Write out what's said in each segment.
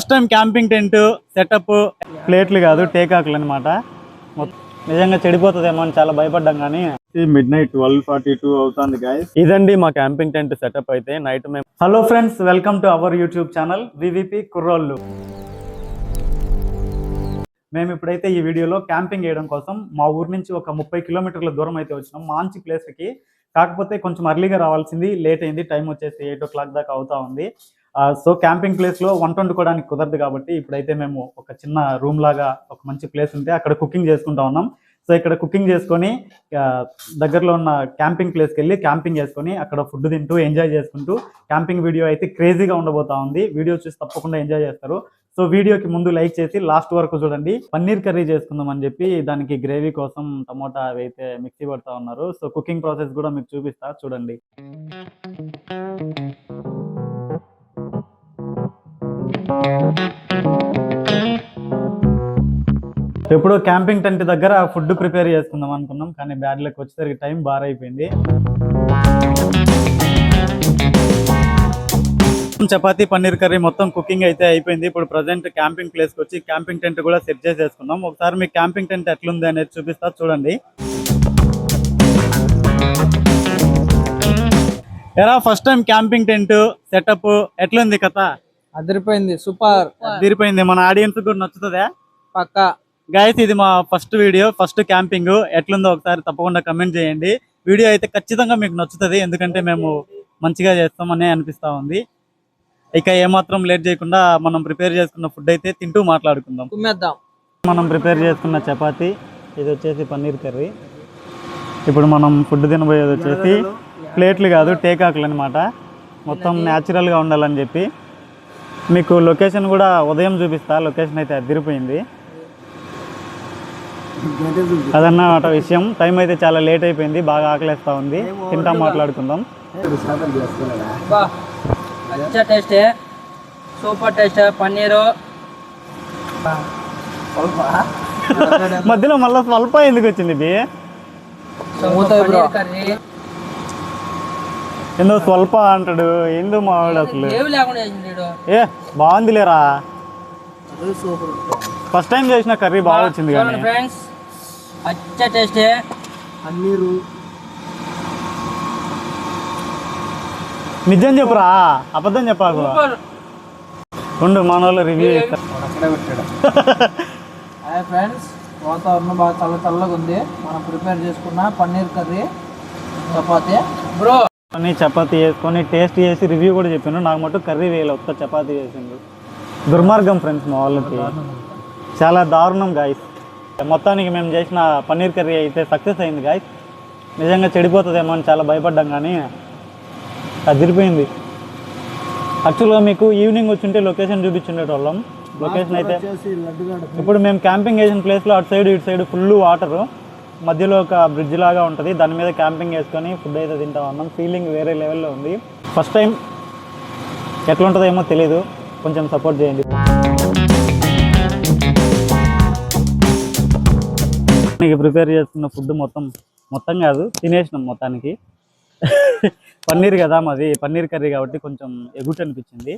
First time camping tent setup ప్లేట్లు కాదు టేకాకులు అనమాట. నిజంగా చెడిపోతుందేమో అని చాలా భయపడ్డాం కానీ మిడ్ నైట్ 12:42 అవుతుంది గైస్. ఇదండి మా క్యాంపింగ్ టెంట్ సెటప్ అయితే నైట్ మేము. Hello friends, welcome to our YouTube channel VVP కుర్రోళ్ళు. మేము ఇప్పుడైతే ఈ వీడియోలో క్యాంపింగ్ చేయడం కోసం మా ఊరు నుంచి ఒక 30 కిలోమీటర్ల దూరం అయితే వచ్చినాం మంచి ప్లేస్కి. కాకపోతే కొంచెం అర్లీగా రావాల్సింది, లేట్ అయింది. టైం వచ్చేసి 8 o'clock దాకా అవుతా ఉంది. సో క్యాంపింగ్ ప్లేస్లో వంట వండుకోవడానికి కుదరదు కాబట్టి ఇప్పుడైతే మేము ఒక చిన్న రూమ్ లాగా ఒక మంచి ప్లేస్ ఉంటే అక్కడ కుకింగ్ చేసుకుంటా ఉన్నాం. సో ఇక్కడ కుకింగ్ చేసుకొని దగ్గరలో ఉన్న క్యాంపింగ్ ప్లేస్కి వెళ్ళి క్యాంపింగ్ చేసుకొని అక్కడ ఫుడ్ తింటూ ఎంజాయ్ చేసుకుంటూ క్యాంపింగ్ వీడియో అయితే క్రేజీగా ఉండబోతా ఉంది. వీడియో చూసి తప్పకుండా ఎంజాయ్ చేస్తారు. సో వీడియోకి ముందు లైక్ చేసి లాస్ట్ వరకు చూడండి. పన్నీర్ కర్రీ చేసుకుందాం అని చెప్పి దానికి గ్రేవీ కోసం టమోటా అవి అయితే మిక్సీ పడుతూ ఉన్నారు. సో కుకింగ్ ప్రాసెస్ కూడా మీకు చూపిస్తా చూడండి. ఎప్పుడు క్యాంపింగ్ టెంట్ దగ్గర ఫుడ్ ప్రిపేర్ చేసుకుందాం అనుకున్నాం, కానీ బ్యాడ్ లక్ వచ్చేసరికి టైం బాగా అయిపోయింది. చపాతీ పన్నీర్ కర్రీ మొత్తం కుకింగ్ అయితే అయిపోయింది. ఇప్పుడు ప్రజెంట్ క్యాంపింగ్ ప్లేస్కి వచ్చి క్యాంపింగ్ టెంట్ కూడా సెట్ చేసేసుకున్నాం. ఒకసారి మీకు క్యాంపింగ్ టెంట్ ఎట్లుంది అనేది చూపిస్తా చూడండి. ఎరా first time camping tent setup ఎట్లుంది కథ? అదిరిపోయింది, సూపర్ అదిరిపోయింది. మన ఆడియన్స్ కూడా నచ్చుతుందా? పక్కా గైస్, ఇది మా ఫస్ట్ వీడియో, ఫస్ట్ క్యాంపింగ్. ఎట్లుందో ఒకసారి తప్పకుండా కమెంట్ చేయండి. వీడియో అయితే ఖచ్చితంగా మీకు నచ్చుతుంది, ఎందుకంటే మేము మంచిగా చేస్తామని అనిపిస్తా ఉంది. ఇక ఏమాత్రం లేట్ చేయకుండా మనం ప్రిపేర్ చేసుకున్న ఫుడ్ అయితే తింటూ మాట్లాడుకుందాం. మనం ప్రిపేర్ చేసుకున్న చపాతీ, ఇది వచ్చేసి పన్నీర్ కర్రీ. ఇప్పుడు మనం ఫుడ్ తినబోయేది వచ్చేసి ప్లేట్లు కాదు టేకాకులు అనమాట. మొత్తం న్యాచురల్గా ఉండాలని చెప్పి మీకు లొకేషన్ కూడా ఉదయం చూపిస్తా. లొకేషన్ అయితే అదిరిపోయింది. అదన్నమాట విషయం. టైం అయితే చాలా లేట్ అయిపోయింది, బాగా ఆకలేస్తా ఉంది. తింటాం, మాట్లాడుకుందాం. Super taste paneer. మధ్యలో మళ్ళీ స్వల్ప ఎందుకు వచ్చింది? ఇది ఏందో స్వల్ప అంటాడు, ఏందో మావాడు అసలు. ఏ బాగుంది లేరా, ఫస్ట్ టైం చేసిన కర్రీ బాగా వచ్చింది. కానీ నిజం చెప్పురా, అబద్ధం చెప్పాకు. ఉండు మన వాళ్ళు రివ్యూ చేస్తారు. ఫ్రెండ్స్, వాతావరణం బాగా చల్లగా ఉంది. మనం ప్రిపేర్ చేసుకున్న పన్నీర్ కర్రీ చపాతీ బ్రో అని చపాతీ వేసుకొని టేస్ట్ చేసి రివ్యూ కూడా చెప్పాను. నాకు మటు కర్రీ వేయాలి, ఒక్క చపాతీ చేసిండు. దుర్మార్గం ఫ్రెండ్స్, మా వాళ్ళకి చాలా దారుణం గాయస్. మొత్తానికి మేము చేసిన పన్నీర్ కర్రీ అయితే సక్సెస్ అయింది గాయస్. నిజంగా చెడిపోతుందేమో అని చాలా భయపడ్డాం, కానీ అదిరిపోయింది. యాక్చువల్గా మీకు ఈవినింగ్ వచ్చింటే లొకేషన్ చూపించుండేటోళ్ళం. లొకేషన్ అయితే ఇప్పుడు మేము క్యాంపింగ్ చేసిన ప్లేస్లో అటు సైడ్ ఇటు సైడ్ ఫుల్ వాటరు, మధ్యలో ఒక బ్రిడ్జ్ లాగా ఉంటుంది. దాని మీద క్యాంపింగ్ వేసుకొని ఫుడ్ అయితే తింటా ఉన్నాం. ఫీలింగ్ వేరే లెవెల్లో ఉంది. ఫస్ట్ టైం ఎట్లా ఉంటుందో ఏమో తెలీదు, కొంచెం సపోర్ట్ చేయండి. మీకు ప్రిపేర్ చేస్తున్న ఫుడ్ మొత్తం కాదు తినేసినాం మొత్తానికి. పన్నీర్ కదా మాది, పన్నీర్ కర్రీ కాబట్టి కొంచెం ఎగుట్ అనిపించింది.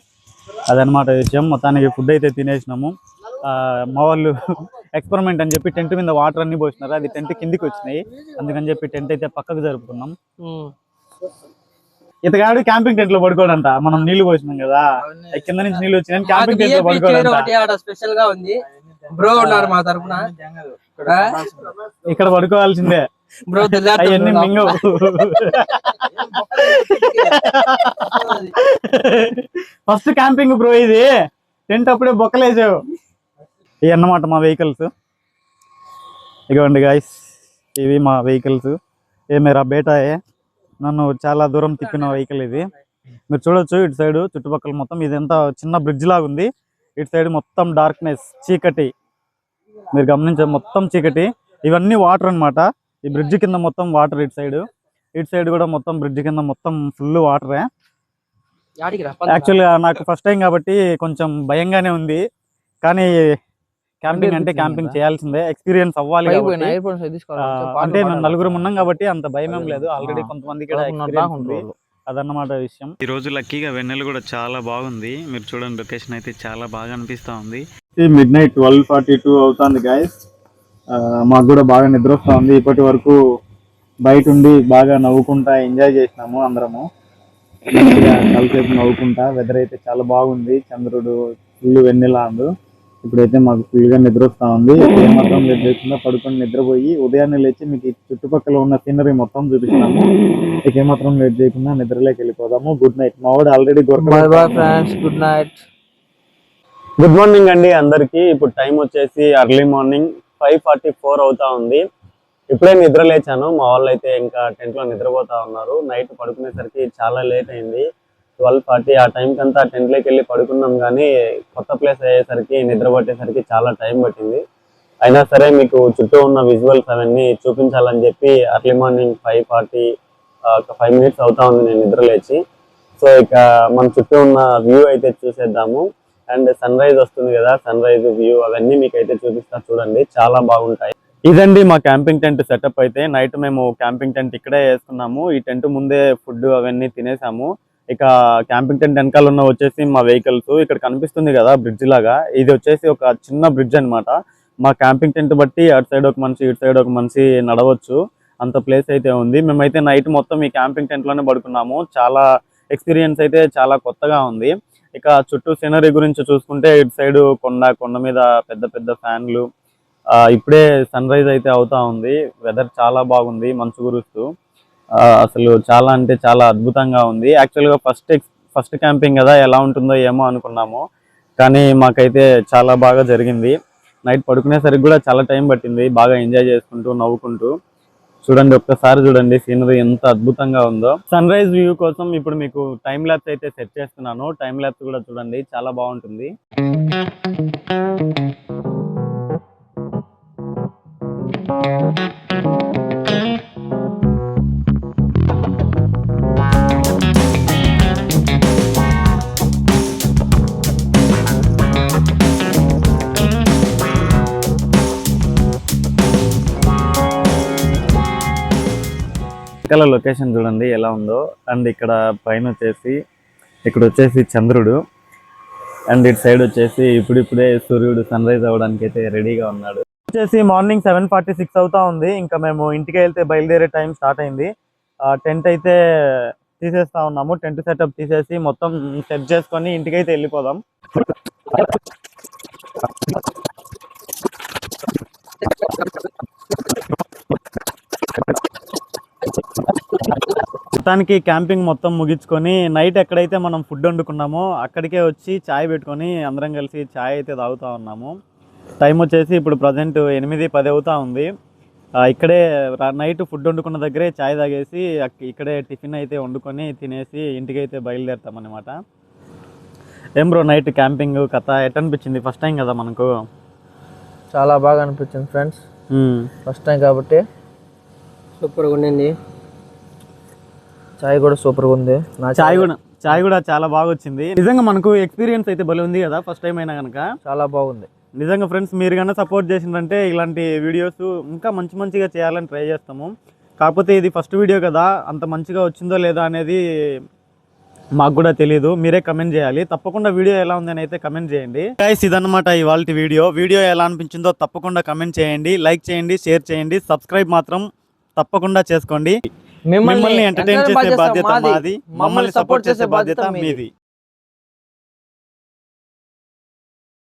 అదనమాట విషయం. మొత్తానికి ఫుడ్ అయితే తినేసినాము. మా వాళ్ళు ఎక్స్పెరిమెంట్ అని చెప్పి టెంట్ మీద వాటర్ అన్ని పోసినారు, అది టెంట్ కిందికి వచ్చినాయి. అందుకని చెప్పి టెంట్ అయితే పక్కకు జరుపుకున్నాం. ఇతగాడు క్యాంపింగ్ టెంట్ లో పడుకోడంట, మనం నీళ్లు పోసినాం కదా, కింద నుంచి నీళ్ళు వచ్చినాయి. క్యాంపింగ్ టెంట్ లో పడుకోవడం స్పెషల్ గా ఉంది బ్రో. ఉన్నారు మా తరపున, ఇక్కడ పడుకోవాల్సిందే బ్రో. అవన్నీ మింగవు. ఫస్ట్ క్యాంపింగ్ బ్రో ఇది. టెంట్ అప్పుడే బొక్కలేసావు. ఇవి అన్నమాట మా వెహికల్స్. ఇదిగోండి గాయస్, ఇవి మా వెహికల్స్. ఏ మేరా బేటాయే, నన్ను చాలా దూరం తిప్పిన వెహికల్ ఇది. మీరు చూడొచ్చు ఇటు సైడ్ చుట్టుపక్కల మొత్తం ఇదంతా చిన్న బ్రిడ్జ్ లాగా ఉంది. ఇటు సైడ్ మొత్తం డార్క్నెస్, చీకటి. మీరు గమనించే మొత్తం చీకటి. ఇవన్నీ వాటర్ అనమాట. ఈ బ్రిడ్జ్ కింద మొత్తం వాటర్. ఇటు సైడ్ కూడా మొత్తం బ్రిడ్జ్ కింద మొత్తం ఫుల్ వాటరే. యాక్చువల్గా నాకు ఫస్ట్ టైం కాబట్టి కొంచెం భయంగానే ఉంది, కానీ క్యాంపింగ్ అంటే క్యాంపింగ్ చేయాల్సిందే, ఎక్స్పీరియన్స్ అవ్వాలి. అంటే మేము నలుగురు ఉన్నాం కాబట్టి అంత భయం ఏం లేదు. ఆల్రెడీ కొంతమంది అదన్నమాట విషయం. ఈ రోజు లక్కీగా వెన్నెల కూడా చాలా బాగుంది. మీరు చూడండి, లొకేషన్ అయితే చాలా బాగా అనిపిస్తూ ఉంది. మిడ్ నైట్ 12:42 అవుతుంది గైస్. మాకు కూడా బాగా నిద్ర వస్తూ ఉంది. ఇప్పటి వరకు బయట ఉండి బాగా నవ్వుకుంటా ఎంజాయ్ చేసినాము అందరము. కలిసేపు నవ్వుకుంటా. వెదర్ అయితే చాలా బాగుంది. చంద్రుడు ఫుల్ వెన్నెల అందు. ఇప్పుడైతే మాకు ఫుల్గా నిద్ర వస్తూ ఉంది. ఏమాత్రం లేట్ లేకుండా పడుకొని నిద్రపోయి ఉదయాన్నే లేచి మీకు చుట్టుపక్కల ఉన్న సీనరీ మొత్తం చూపిస్తున్నాము. మీకు ఏమాత్రం లేట్ చేయకుండా నిద్రలోకి వెళ్ళిపోదాము. Good night. మా వాడు already friends, good night. Good morning అండి అందరికి. ఇప్పుడు టైం వచ్చేసి ఎర్లీ మార్నింగ్ 5:44 అవుతా ఉంది. ఇప్పుడే నిద్ర లేచాను. మా వాళ్ళు అయితే ఇంకా టెంట్ లో నిద్రపోతా ఉన్నారు. నైట్ పడుకునేసరికి చాలా లేట్ అయింది. 12:40 ఆ టైంకి అంతా టెంట్ లోకి వెళ్ళి పడుకున్నాం, కానీ కొత్త ప్లేస్ అయ్యేసరికి నిద్ర పట్టేసరికి చాలా టైం పట్టింది. అయినా సరే మీకు చుట్టూ ఉన్న విజువల్స్ అవన్నీ చూపించాలని చెప్పి ఎర్లీ మార్నింగ్ 5:40 ఒక 5 minutes అవుతా ఉంది నేను నిద్ర లేచి. సో ఇక మన చుట్టూ ఉన్న వ్యూ అయితే చూసేద్దాము. అండ్ సన్ రైజ్ వస్తుంది కదా, సన్ రైజ్ వ్యూ అవన్నీ మీకు అయితే చూపిస్తా చూడండి, చాలా బాగుంటాయి. ఇదండి మా క్యాంపింగ్ టెంట్ సెటప్ అయితే. నైట్ మేము క్యాంపింగ్ టెంట్ ఇక్కడే వేసుకున్నాము. ఈ టెంట్ ముందే ఫుడ్ అవన్నీ తినేసాము. ఇక క్యాంపింగ్ టెంట్ వెనకాల ఉన్న వచ్చేసి మా వెహికల్స్. ఇక్కడ కనిపిస్తుంది కదా బ్రిడ్జ్ లాగా, ఇది వచ్చేసి ఒక చిన్న బ్రిడ్జ్ అన్నమాట. మా క్యాంపింగ్ టెంట్ బట్టి అటు సైడ్ ఒక మనిషి ఇటు సైడ్ ఒక మనిషి నడవచ్చు, అంత ప్లేస్ అయితే ఉంది. మేమైతే నైట్ మొత్తం ఈ క్యాంపింగ్ టెంట్ లోనే పడుకున్నాము. చాలా ఎక్స్పీరియన్స్ అయితే చాలా కొత్తగా ఉంది. ఇక చుట్టూ సీనరీ గురించి చూసుకుంటే ఇటు సైడ్ కొండ మీద పెద్ద పెద్ద ఫ్యాన్లు. ఇప్పుడే సన్ రైజ్ అయితే అవుతా ఉంది. వెదర్ చాలా బాగుంది, మంచు కురుస్తూ. అసలు చాలా అంటే చాలా అద్భుతంగా ఉంది. యాక్చువల్గా ఫస్ట్ క్యాంపింగ్ కదా, ఎలా ఉంటుందో ఏమో అనుకున్నాము, కానీ మాకైతే చాలా బాగా జరిగింది. నైట్ పడుకునేసరికి కూడా చాలా టైం పట్టింది, బాగా ఎంజాయ్ చేసుకుంటూ నవ్వుకుంటూ. చూడండి, ఒక్కసారి చూడండి సీనరీ ఎంత అద్భుతంగా ఉందో. సన్ రైజ్ వ్యూ కోసం ఇప్పుడు మీకు టైం ల్యాప్స్ అయితే సెట్ చేస్తున్నాను. టైం ల్యాప్స్ కూడా చూడండి, చాలా బాగుంటుంది. ఇక్కడ లొకేషన్ చూడండి ఎలా ఉందో. అండ్ ఇక్కడ పైన వచ్చేసి ఇక్కడ వచ్చేసి చంద్రుడు, అండ్ ఇటు సైడ్ వచ్చేసి ఇప్పుడిప్పుడే సూర్యుడు సన్ రైజ్ అవ్వడానికి అయితే రెడీగా ఉన్నాడు. వచ్చేసి మార్నింగ్ 7:46 అవుతా ఉంది. ఇంకా మేము ఇంటికి వెళ్తే బయలుదేరే టైం స్టార్ట్ అయింది. టెంట్ అయితే తీసేస్తా ఉన్నాము. టెంట్ సెటప్ తీసేసి మొత్తం సెట్ చేసుకొని ఇంటికైతే వెళ్ళిపోదాం. మొత్తానికి క్యాంపింగ్ మొత్తం ముగించుకొని నైట్ ఎక్కడైతే మనం ఫుడ్ వండుకున్నామో అక్కడికే వచ్చి చాయ్ పెట్టుకొని అందరం కలిసి చాయ్ అయితే తాగుతూ ఉన్నాము. టైం వచ్చేసి ఇప్పుడు ప్రజెంట్ 8:10 అవుతా ఉంది. ఇక్కడే నైట్ ఫుడ్ వండుకున్న దగ్గరే చాయ్ తాగేసి ఇక్కడే టిఫిన్ అయితే వండుకొని తినేసి ఇంటికైతే బయలుదేరుతాం అన్నమాట. ఏం బ్రో నైట్ క్యాంపింగ్ కథ ఎట్ అనిపించింది? ఫస్ట్ టైం కదా మనకు. చాలా బాగా అనిపించింది ఫ్రెండ్స్, ఫస్ట్ టైం కాబట్టి సూపర్గా ఉండింది. చాయ్ కూడా సూపర్గా ఉంది. చాయ్ కూడా చాలా బాగా వచ్చింది. నిజంగా మనకు ఎక్స్పీరియన్స్ అయితే భలే ఉంది కదా, ఫస్ట్ టైం అయినా కనుక చాలా బాగుంది నిజంగా. ఫ్రెండ్స్ మీరు కన్నా సపోర్ట్ చేసిందంటే ఇలాంటి వీడియోస్ ఇంకా మంచిగా చేయాలని ట్రై చేస్తాము. కాకపోతే ఇది ఫస్ట్ వీడియో కదా, అంత మంచిగా వచ్చిందో లేదా అనేది మాకు కూడా తెలియదు. మీరే కమెంట్ చేయాలి. తప్పకుండా వీడియో ఎలా ఉందని అయితే కమెంట్ చేయండి. గైస్ ఇదన్నమాట ఇవాల్టి వీడియో ఎలా అనిపించిందో తప్పకుండా కమెంట్ చేయండి, లైక్ చేయండి, షేర్ చేయండి, సబ్స్క్రైబ్ మాత్రం తప్పకుండా చేసుకోండి. మిమ్మల్ని ఎంటర్టైన్ చేసే బాధ్యత మాది, మమ్మల్ని సపోర్ట్ చేసే బాధ్యత మీది.